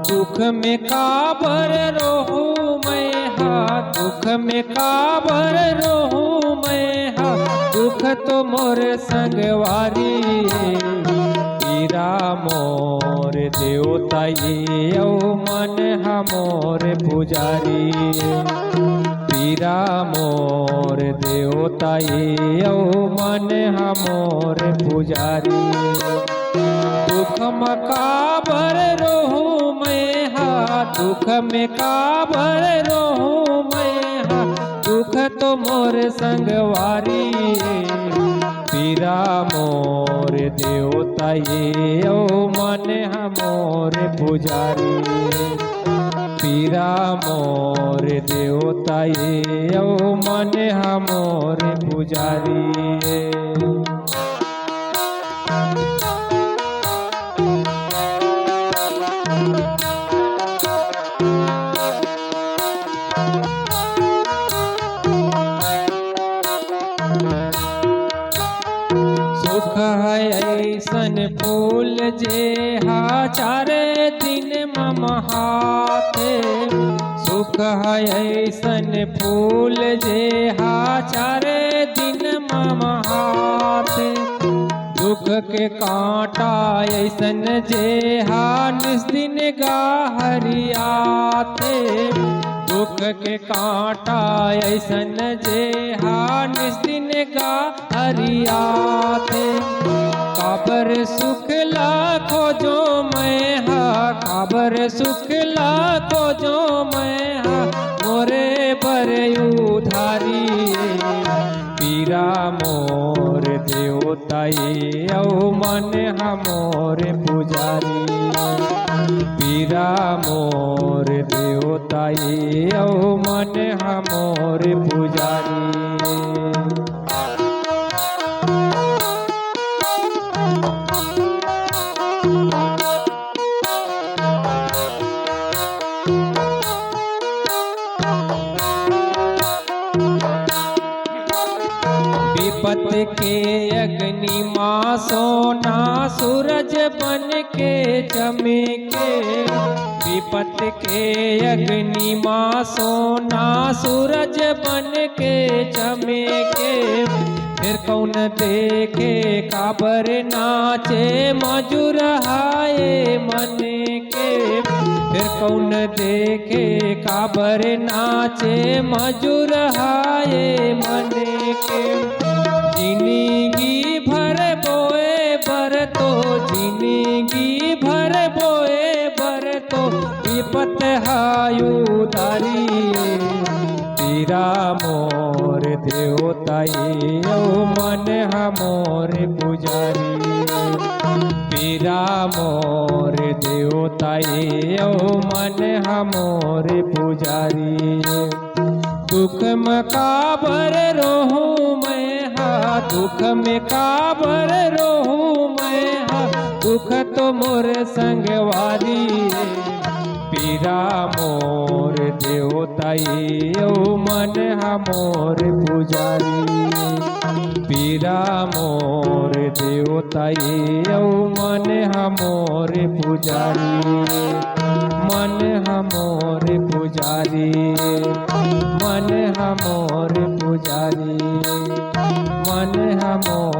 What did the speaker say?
दुख में काबर रोहूं मैं हा, दुख में काबर रोहूं मैं हा, दुख तो मोर संगवारी पीरा मोर देवता ये मन हा मोर पुजारी पीरा मोर देवता ये मन हा मोर पुजारी दुख में काबर रोहूं मैं हा, दुख में काबर रोहूं मैं हा, दुख तो मोर संगवारी पीरा मोर देवता ये मन हा मोर पुजारी पीरा मोर देवता ये मन हा मोर पुजारी सुख है ऐसन फूल जे हा चार दिन मम हाथे सुख है ऐसन फूल जे हा चार दिन मम हाथे दुख के कांटा ऐसन जे हा निस्दिन गा हरियाथे दुख के कांटा ऐसन जे हा निस्दिन गा हरियाथे काबर सुख लाखो जो मैं हा काबर सुख लाखो जो मैं हा मोरे पर उधारी पीरा मोर देवता ये मन हा मोर पुजारी पीरा मोर देवता ये मन हा मोर पुजारी विपत के अग्नि माँ सोना सूरज बन के चमके विपत के अग्नि माँ सोना सूरज बन के चमके फिर कौन देखे काबर नाचे मजूर हाय मन के फिर कौन देखे काबर नाचे मजूर हाय मन के जिंदगी भर बोए बर तो जिंदगी भर बोए बर तो विपत हायु दारी पीरा मोर देवता ये मन हा मोर पुजारी पीरा मोर देवता ये मन हा मोर पुजारी दुख में काबर रोहूं मैं हा दुख में काबर रोहूं मैं हा दुख तो मोर संगवारी पीरा मोर देवता ये मन हा मोर पुजारी पीरा मोर देवता ये मन हा मोर पुजारी मन हा मोर पुजारी मन हा मोर पुजारी मन हा मोर